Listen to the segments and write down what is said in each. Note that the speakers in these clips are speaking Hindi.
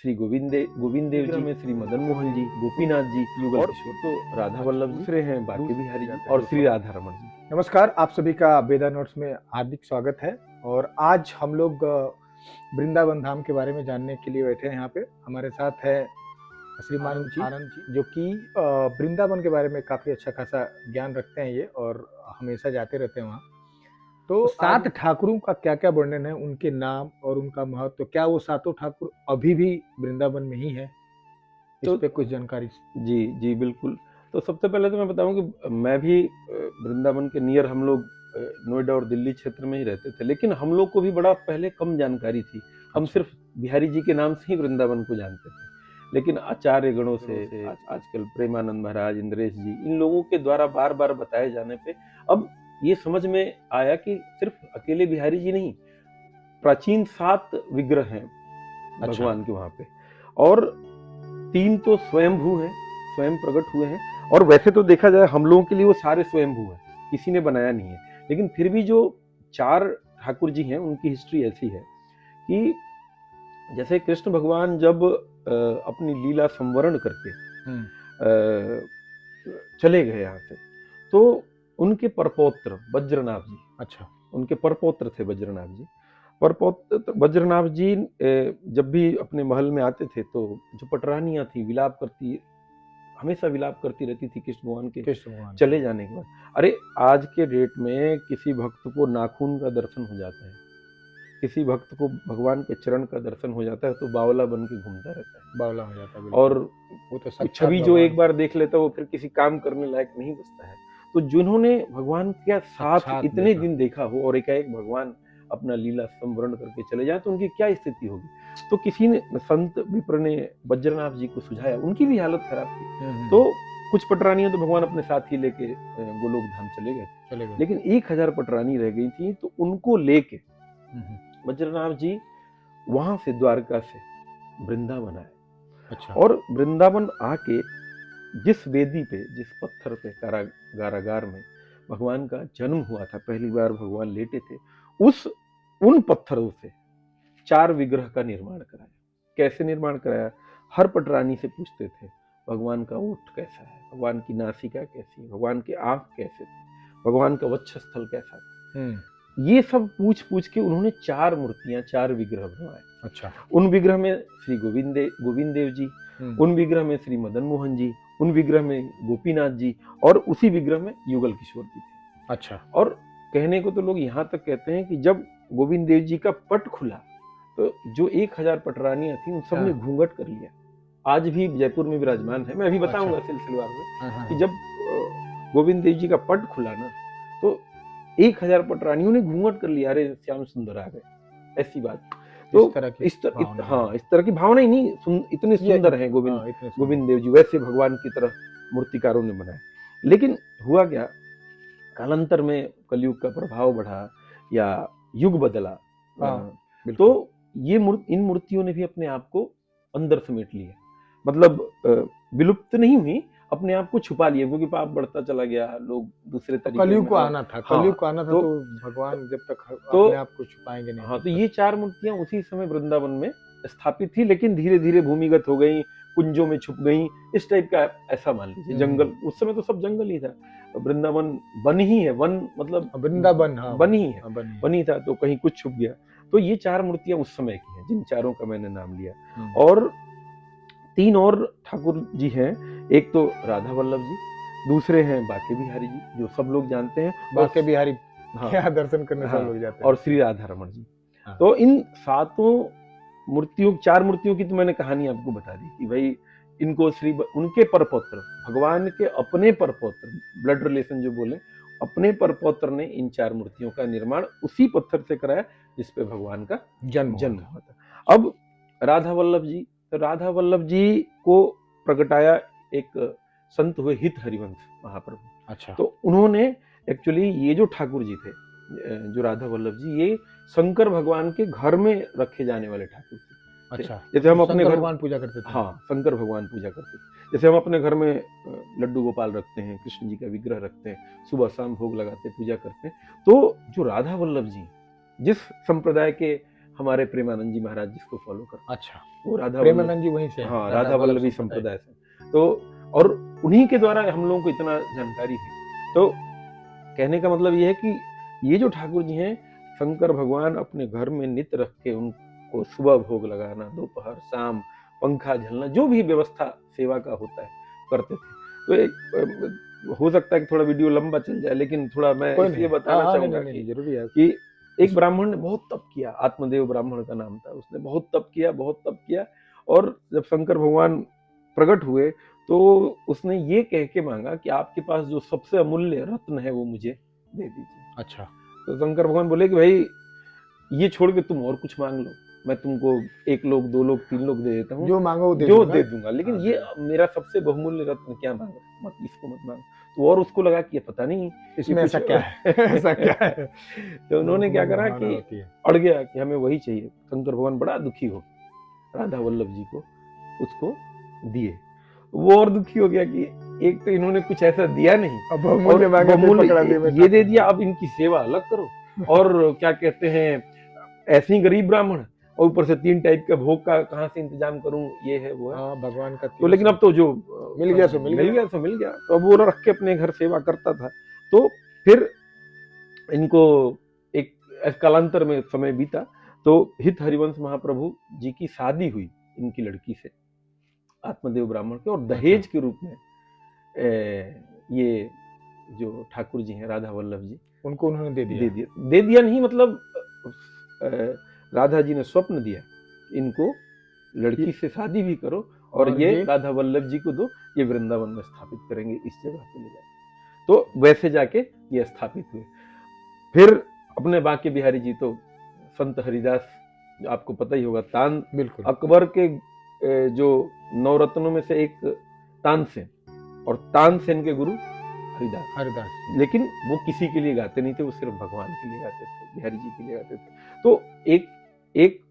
श्री गोविंद देव जी में श्री मदन मोहन जी, गोपीनाथ जी, युगल किशोर, तो राधा वल्लभ जी, दूसरे हैं बाके बिहारी जी और श्री राधा रमन जी। नमस्कार, आप सभी का वेदा नोट्स में हार्दिक स्वागत है। और आज हम लोग वृंदावन धाम के बारे में जानने के लिए बैठे हैं। यहाँ पे हमारे साथ है श्रीमान आनंद जी, जो कि वृंदावन के बारे में काफी अच्छा खासा ज्ञान रखते हैं ये, और हमेशा जाते रहते हैं वहाँ। तो सात ठाकुरों का क्या क्या वर्णन है, उनके नाम और उनका महत्व, तो क्या वो सातों ठाकुर अभी भी वृंदावन में ही है, इस पे कुछ जानकारी। जी जी बिल्कुल। तो सबसे पहले तो मैं बताऊं कि मैं भी वृंदावन के नियर, हम लोग नोएडा और दिल्ली क्षेत्र में ही रहते थे, लेकिन हम लोग को भी बड़ा पहले कम जानकारी थी। हम सिर्फ बिहारी जी के नाम से ही वृंदावन को जानते थे, लेकिन आचार्य गणों से आजकल प्रेमानंद महाराज, इंद्रेश जी, इन लोगों के द्वारा बार बार बताए जाने पे अब ये समझ में आया कि सिर्फ अकेले बिहारी जी नहीं, प्राचीन 7 विग्रह हैं भगवान के वहां पे, और 3 तो स्वयंभू हैं, स्वयं प्रकट हुए हैं। और वैसे तो देखा जाए हम लोगों के लिए वो सारे स्वयंभू हैं, किसी ने बनाया नहीं है, लेकिन फिर भी जो 4 ठाकुर जी हैं उनकी हिस्ट्री ऐसी है कि जैसे कृष्ण भगवान जब अपनी लीला संवरण करके चले गए यहाँ से, तो उनके परपौत्र वज्रनाभ जी, अच्छा, उनके परपौत्र थे वज्रनाभ जी। परपौत्र वज्रनाभ जी जब भी अपने महल में आते थे तो जो पटरानियां थी विलाप करती, हमेशा विलाप करती रहती थी कृष्ण भगवान के चले जाने के बाद। अरे आज के डेट में किसी भक्त को नाखून का दर्शन हो जाता है, किसी भक्त को भगवान के चरण का दर्शन हो जाता है तो बावला बन के घूमता रहता है, बावला हो जाता है। और वो तो छवि जो एक बार देख लेता है वो फिर किसी काम करने लायक नहीं बचता है। तो जिन्होंने भगवान के साथ इतने दिन देखा हो और एकाएक भगवान अपना लीला संवरण करके चले जाए तो उनकी क्या स्थिति होगी। तो किसी ने, संत विप्र ने वज्रनाभ जी को सुझाया, उनकी भी हालत खराब थी, तो कुछ पटरानियां तो भगवान अपने साथ ही लेके गोलोक धाम चले गए, लेकिन 1000 पटरानी रह गई थी, तो उनको लेके वज्रनाभ जी वहां से द्वारका से वृंदावन आए। अच्छा। और वृंदावन आके जिस वेदी पे, जिस पत्थर पे, कारागार में भगवान का जन्म हुआ था, पहली बार भगवान लेटे थे, उन पत्थरों से 4 विग्रह का निर्माण कराया। कैसे निर्माण कराया? हर पटरानी से पूछते थे भगवान का ओठ कैसा है, भगवान की नासिका कैसी है, भगवान के आंख कैसे थे, भगवान का वक्षस्थल कैसा था। ये सब पूछ के उन्होंने 4 मूर्तियां, 4 विग्रह बनवाए। अच्छा। उन विग्रह में श्री गोविंद देव जी, उन विग्रह में श्री मदन मोहन जी, उन विग्रह में गोपीनाथ जी, और उसी विग्रह में युगल किशोर जी थे। अच्छा। और कहने को तो लोग यहाँ तक कहते हैं कि जब गोविंद देव जी का पट खुला तो जो 1000 पटरानियां थी उन सब ने घूंघट कर लिया। आज भी जयपुर में विराजमान है। मैं अभी बताऊंगा सिलसिलेवार में कि जब गोविंद देव जी का पट खुला ना, तो 1000 पटरानियों ने घूंघट कर लिया, अरे श्याम सुंदर आ गए, ऐसी बात। तो इस तरह की भावना ही नहीं, इतने सुंदर हैं गोविंद देव जी, वैसे भगवान की तरह मूर्तिकारों ने बनाए। लेकिन हुआ क्या, कालांतर में कलयुग का प्रभाव बढ़ा या युग बदला, तो ये इन मूर्तियों ने भी अपने आप को अंदर समेट लिया, मतलब विलुप्त नहीं हुई, अपने आप को छुपा लिए, क्योंकि पाप बढ़ता चला गया, लोग दूसरे तरीके कलयुग को आना था, कलयुग को आना था, तो भगवान जब तक अपने आप को छुपाएंगे नहीं। हाँ, तो ये 4 मूर्तियां उसी समय वृंदावन में स्थापित थी, लेकिन धीरे धीरे भूमिगत हो गई, कुंजों में छुप गई, इस टाइप का ऐसा मान लीजिए। जंगल, उस समय तो सब जंगल ही था, वृंदावन वन ही है, वन मतलब वृंदावन वन ही है, वन ही था, तो कहीं कुछ छुप गया। तो ये 4 मूर्तियां उस समय की हैं, जिन 4 का मैंने नाम लिया। और 3 और ठाकुर जी हैं, एक तो राधा वल्लभ जी, दूसरे हैं बाके बिहारी जी, जो सब लोग जानते हैं, बाके बिहारी दर्शन करने सब लोग जाते हैं, और श्री राधा रमन जी। तो इन 7 मूर्तियों, 4 मूर्तियों की तो मैंने कहानी आपको बता दी कि भाई इनको उनके परपौत्र, भगवान के अपने परपौत्र, ब्लड रिलेशन जो बोले, अपने परपौत्र ने इन 4 मूर्तियों का निर्माण उसी पत्थर से कराया जिसपे भगवान का जन्म हुआ था। अब राधा वल्लभ जी, तो राधा वल्लभ जी को प्रगटाया एक संत हुए हित हरिवंश महाप्रभु। अच्छा। तो उन्होंने एक्चुअली ये जो ठाकुर जी थे, जो राधा वल्लभ जी, ये शंकर भगवान के घर में रखे जाने वाले ठाकुर थे। अच्छा। जैसे हम अपने घर भगवान पूजा करते थे। हाँ, शंकर भगवान पूजा करते थे। जैसे हम अपने घर में लड्डू गोपाल रखते हैं, कृष्ण जी का विग्रह रखते हैं, सुबह शाम भोग लगाते, पूजा करते हैं, तो जो राधा वल्लभ जी जिस संप्रदाय के हमारे प्रेमानंद जी महाराज जिसको फॉलो करते। अच्छा, वो राधा प्रेमानंद जी वहीं से हैं, हाँ, राधा वल्लभी संप्रदाय से। तो और उन्हीं के द्वारा हम लोगों को इतना जानकारी हुई। तो कहने का मतलब ये है कि ये जो ठाकुर जी हैं, शंकर भगवान अपने घर में नित्य रख के उनको सुबह भोग लगाना, दोपहर शाम पंखा झलना, जो भी व्यवस्था सेवा का होता है करते थे। तो एक हो सकता है कि थोड़ा वीडियो लंबा चल जाए, लेकिन थोड़ा मैं इसलिए बताना चाहूंगा कि एक ब्राह्मण ने बहुत तप किया, आत्मदेव ब्राह्मण का नाम था, उसने बहुत तप किया, और जब शंकर भगवान प्रकट हुए तो उसने ये कह के मांगा कि आपके पास जो सबसे अमूल्य रत्न है वो मुझे दे दीजिए। अच्छा, तो शंकर भगवान बोले कि भाई ये छोड़ के तुम और कुछ मांग लो, मैं तुमको 1 लोक 2 लोक 3 लोक दे देता हूँ, जो मांगो वो दे दूंगा, लेकिन ये मेरा सबसे बहुमूल्य रत्न क्या मांग रहा, मत इसको मत मांग। तो और उसको लगा कि पता नहीं इसमें ऐसा क्या है ऐसा क्या है। तो उन्होंने क्या करा कि अड़ गया कि हमें वही चाहिए। शंकर भगवान बड़ा दुखी हो राधा वल्लभ जी को उसको दिए। वो और दुखी हो गया कि एक तो इन्होंने कुछ ऐसा दिया नहीं, अब बहुमूल्य ये दे दिया, अब इनकी सेवा अलग करो। और क्या कहते हैं, ऐसे ही गरीब ब्राह्मण, और ऊपर से 3 टाइप के भोग का कहाँ से इंतजाम करूं, ये है वो है। हाँ, भगवान का तो लेकिन अब तो जो मिल गया सो मिल गया, तो अब वो रख के अपने घर सेवा करता था। तो फिर इनको एक कालांतर में समय बीता, तो हित हरिवंश महाप्रभु जी की शादी हुई इनकी लड़की से, आत्मदेव ब्राह्मण के, और दहेज के रूप में ये जो ठाकुर जी हैं राधा वल्लभ जी, उनको उन्होंने दे दिया नहीं, मतलब राधा जी ने स्वप्न दिया इनको लड़की से शादी भी करो और ये राधा वल्लभ जी को दो, ये वृंदावन में स्थापित करेंगे, इस जगह पे ले जाएंगे। तो वैसे जाके ये स्थापित हुए। फिर अपने बांके बिहारी जी तो संत हरिदास, आपको पता ही होगा, तान, बिल्कुल, अकबर के जो 9 रत्नों में से एक तानसेन, और तानसेन के गुरु हरिदास, लेकिन वो किसी के लिए गाते नहीं थे, वो सिर्फ भगवान के लिए गाते थे, बिहारी जी के लिए गाते थे। तो एक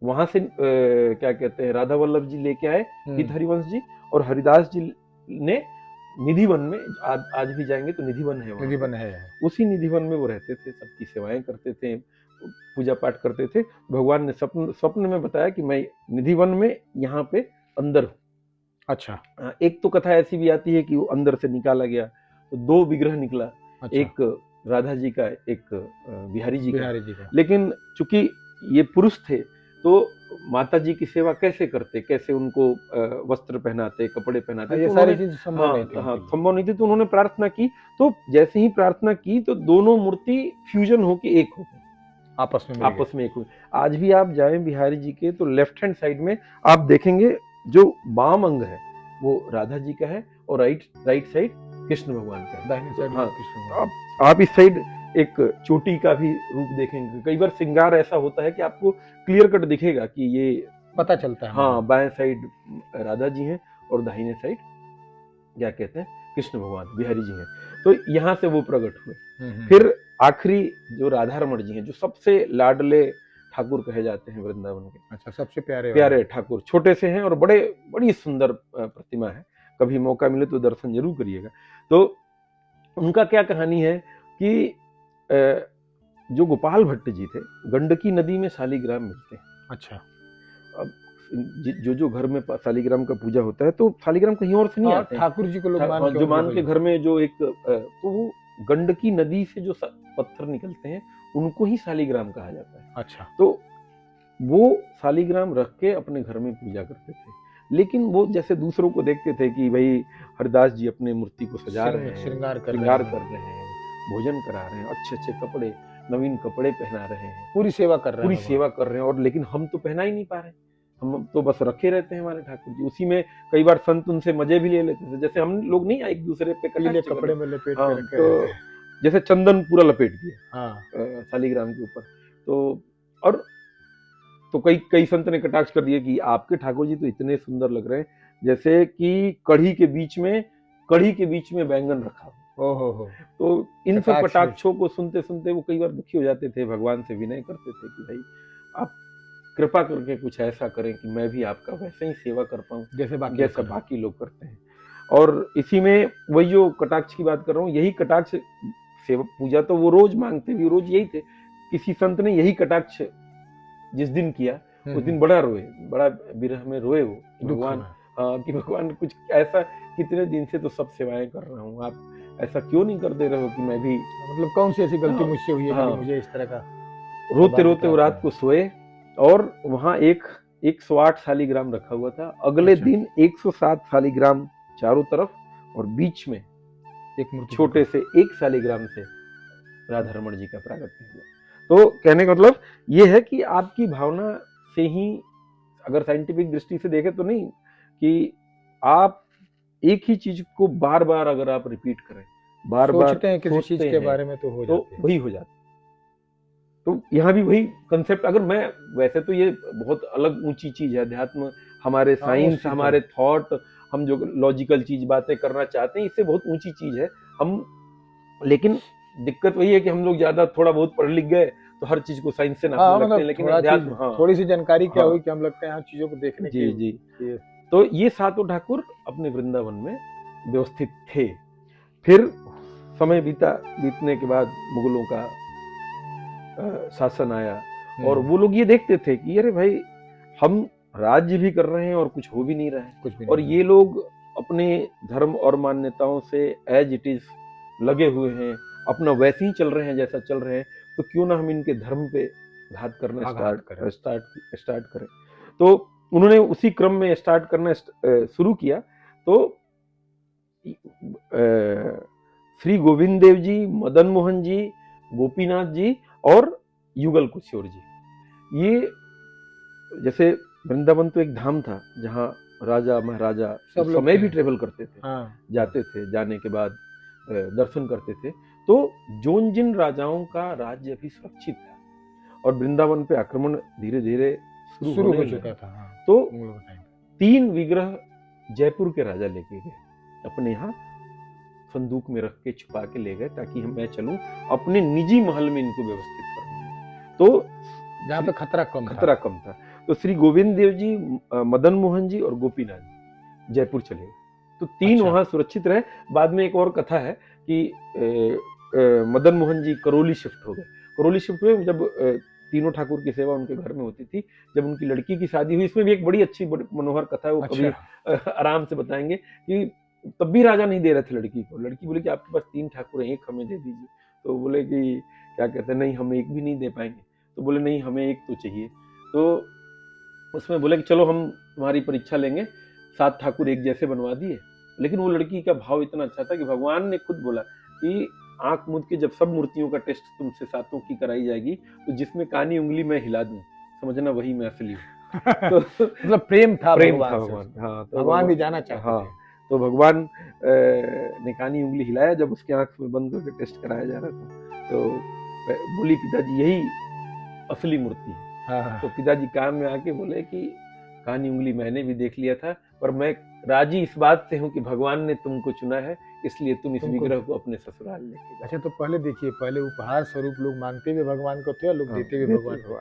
वहां से क्या कहते हैं, राधा वल्लभ जी लेके आए हित हरिवंश जी, और हरिदास जी ने निधिवन में, आज भी जाएंगे तो निधिवन है, उसी निधिवन में वो रहते थे, सबकी सेवाएं करते थे, पूजा पाठ करते थे। भगवान ने स्वप्न में बताया कि मैं निधिवन में यहाँ पे अंदर हूँ। अच्छा, एक तो कथा ऐसी भी आती है कि वो अंदर से निकाला गया तो 2 विग्रह निकला। अच्छा। एक राधा जी का, एक बिहारी जी का। लेकिन चूंकि ये पुरुष थे तो माता जी की सेवा कैसे करते, कैसे उनको वस्त्र पहनाते, कपड़े पहनाते, ये सारी चीज संभव नहीं थी। तो उन्होंने प्रार्थना की, तो जैसे ही प्रार्थना की तो दोनों मूर्ति फ्यूजन होके एक हो गए, आपस में एक हो गए। आज भी आप जाएं बिहारी जी के तो लेफ्ट हैंड साइड में आप देखेंगे जो वाम अंग है वो राधा जी का है, और राइट साइड कृष्ण भगवान का है, दाहिने साइड हाँ, आप इस साइड एक चोटी का भी रूप देखेंगे। कई बार श्रृंगार ऐसा होता है कि आपको क्लियर कट दिखेगा कि ये पता चलता है, हाँ, बाएं साइड राधा जी हैं और दाहिने साइड क्या कहते हैं कृष्ण भगवान बिहारी जी हैं। तो यहाँ से वो प्रकट हुए। फिर आखिरी जो राधा रमण जी हैं, जो सबसे लाडले ठाकुर कहे जाते हैं वृंदावन के। अच्छा, सबसे प्यारे ठाकुर, छोटे से हैं और बड़ी सुंदर प्रतिमा है, कभी मौका मिले तो दर्शन जरूर करिएगा। तो उनका क्या कहानी है कि जो गोपाल भट्ट जी थे, गंडकी नदी में शालिग्राम मिलते हैं। अच्छा, अब जो घर में शालिग्राम का पूजा होता है तो शालिग्राम कहीं और से नहीं आते हैं, ठाकुर जी को लोग मान के घर में जो एक, तो वो गंडकी नदी से जो पत्थर निकलते हैं उनको ही शालिग्राम कहा जाता है। अच्छा, तो वो शालिग्राम रख के अपने घर में पूजा करते थे, लेकिन वो जैसे दूसरों को देखते थे कि भाई हरिदास जी अपने मूर्ति को सजा रहे हैं, श्रृंगार कर रहे हैं, भोजन करा रहे हैं, अच्छे कपड़े, नवीन कपड़े पहना रहे हैं, पूरी सेवा कर रहे हैं, और लेकिन हम तो पहना ही नहीं पा रहे, हम तो बस रखे रहते हैं हमारे ठाकुर जी। उसी में कई बार संत उनसे मजे भी ले लेते थे, जैसे हम लोग नहीं एक दूसरे पे कपड़े में लपेट के रखे, तो जैसे चंदन पूरा लपेट दिया शालिग्राम के ऊपर। तो और तो कई संत ने कटाक्ष कर दिया कि आपके ठाकुर जी तो इतने सुंदर लग रहे हैं जैसे कि कढ़ी के बीच में बैंगन रखा हो। तो इन सब कटाक्षों को सुनते सुनते वो कई बार दुखी हो जाते थे, भगवान से विनय करते थे कि भाई आप कृपा करके कुछ ऐसा करें कि मैं भी आपका वैसे ही सेवा कर पाऊं जैसे बाकी लोग करते हैं। और इसी में वही जो कटाक्ष की बात कर रहा हूँ, यही कटाक्ष सेवा पूजा तो वो रोज मांगते भी, रोज यही थे। किसी संत ने यही कटाक्ष जिस दिन किया उस दिन बड़ा रोए, बड़ा विरह में रोए वो कि दुख भगवान, में। हाँ, कि भगवान कुछ ऐसा, कितने दिन से तो सब सेवाएं कर रहा हूँ, आप ऐसा क्यों नहीं कर दे रहे हो कि मैं भी। मतलब कौन सी ऐसी गलती हाँ, मुझसे हुई है कि हाँ, मुझे इस तरह का रोते सौभाग्य रोते वो प्राप्त रात को सोए और वहां एक 108 शालिग्राम रखा हुआ था। अगले अच्छा। दिन 107 शालिग्राम चारों तरफ और बीच में एक मूर्ति छोटे से 1 शालिग्राम से राधा रमण जी का प्रागट्य हुआ। तो कहने का मतलब ये है कि आपकी भावना से ही, अगर साइंटिफिक दृष्टि से देखें तो नहीं, कि आप एक ही चीज को बार बार अगर आप रिपीट करें, बार बार सोचते हैं किसी चीज सोचते के हैं, बारे में तो हो तो जाते हैं। वही हो जाता है। तो यहाँ भी वही कंसेप्ट, अगर मैं, वैसे तो ये बहुत अलग ऊंची चीज है अध्यात्म, हमारे हाँ, साइंस, उसकी तो हमारे थॉट, हम जो लॉजिकल चीज बातें करना चाहते हैं, इससे बहुत ऊंची चीज है हम। लेकिन दिक्कत वही है कि हम लोग ज्यादा थोड़ा बहुत पढ़ लिख गए तो हर चीज को साइंस से नापने हाँ, लगते हैं, मतलब लेकिन थोड़ा चीज, अध्यात्म, हाँ, थोड़ी सी जानकारी क्या हाँ, हुई कि हम लगते हैं हाँ चीजों को देखने जी जी। के। तो ये सातों ठाकुर अपने वृंदावन में व्यवस्थित थे। फिर समय बीतने के बाद मुगलों का शासन आया और वो लोग ये देखते थे कि अरे भाई, हम राज्य भी कर रहे हैं और कुछ हो भी नहीं रहा है, कुछ भी और नहीं ये लोग अपने धर्म और मान्यताओं से एज इट इज लगे हुए हैं, अपना वैसे ही चल रहे हैं जैसा चल रहे हैं, तो क्यों ना हम इनके धर्म पे घात करना आघात करें। स्टार्ट करें। तो उन्होंने उसी क्रम में स्टार्ट करना शुरू किया। तो श्री गोविंद देव जी, मदन मोहन जी, गोपीनाथ जी और युगल कुशोर जी, ये, जैसे वृंदावन तो एक धाम था जहाँ राजा महाराजा सब उस लोग समय थे। भी ट्रेवल करते थे, हाँ, जाते थे, जाने के बाद दर्शन करते थे। तो जोन जिन राजाओं का राज्य अभी सुरक्षित था और वृंदावन पे आक्रमण धीरे धीरे शुरू शुरू होने हो लगा, चुका था। हाँ, तो मुगलों का टाइम। 3 विग्रह जयपुर के राजा लेके गए, अपने यहाँ संदूक में रख के छुपा के ले गए, ताकि मैं चलूं अपने निजी महल में इनको व्यवस्थित करूं। तो जहाँ पे खतरा कम था। तो श्री गोविंद देव जी, मदन मोहन जी और गोपीनाथ जी जयपुर चले गए। तो 3 अच्छा। वहां सुरक्षित रहे। बाद में एक और कथा है कि मदन मोहन जी करौली शिफ्ट हो गए। करौली शिफ्ट हुए जब तीनों ठाकुर की सेवा उनके घर में होती थी। जब उनकी लड़की की शादी हुई, इसमें भी एक बड़ी अच्छी मनोहर कथा है, वो कभी आराम से बताएंगे कि तब भी राजा नहीं दे रहे थे लड़की को। लड़की बोले कि आपके पास 3 ठाकुर हैं, एक हमें दे दीजिए। तो बोले कि क्या कहते हैं, नहीं हम एक भी नहीं दे पाएंगे। तो बोले नहीं, हमें एक तो चाहिए। तो उसमें बोले कि चलो हम तुम्हारी परीक्षा लेंगे, 7 ठाकुर एक जैसे बनवा दिए। लेकिन वो लड़की का भाव इतना अच्छा था कि भगवान ने खुद बोला कि आंख मूंद के जब सब मूर्तियों का टेस्ट तुमसे 7 की कराई जाएगी, तो जिसमें कानी उंगली मैं हिला दूं, समझने वही मैं असली हूँ। तो मतलब प्रेम था भगवान, से। हाँ, तो भगवान भी जाना चाहते हाँ, थे। तो भगवान ने कानी उंगली हिलाया जब उसके आंख में बंद करके टेस्ट कराया जा रहा था। तो बोली पिताजी यही असली मूर्ति है। हाँ, तो पिताजी कान में आके बोले कि कानी उंगली मैंने भी देख लिया था, पर मैं राजी इस बात से हूँ कि भगवान ने तुमको चुना है, इसलिए तुम इस विग्रह को अपने ससुराल लेके जाओ। अच्छा, तो पहले देखिए, पहले उपहार स्वरूप लोग मांगते हुए भगवान को थे और लोग देते हुए भगवान को।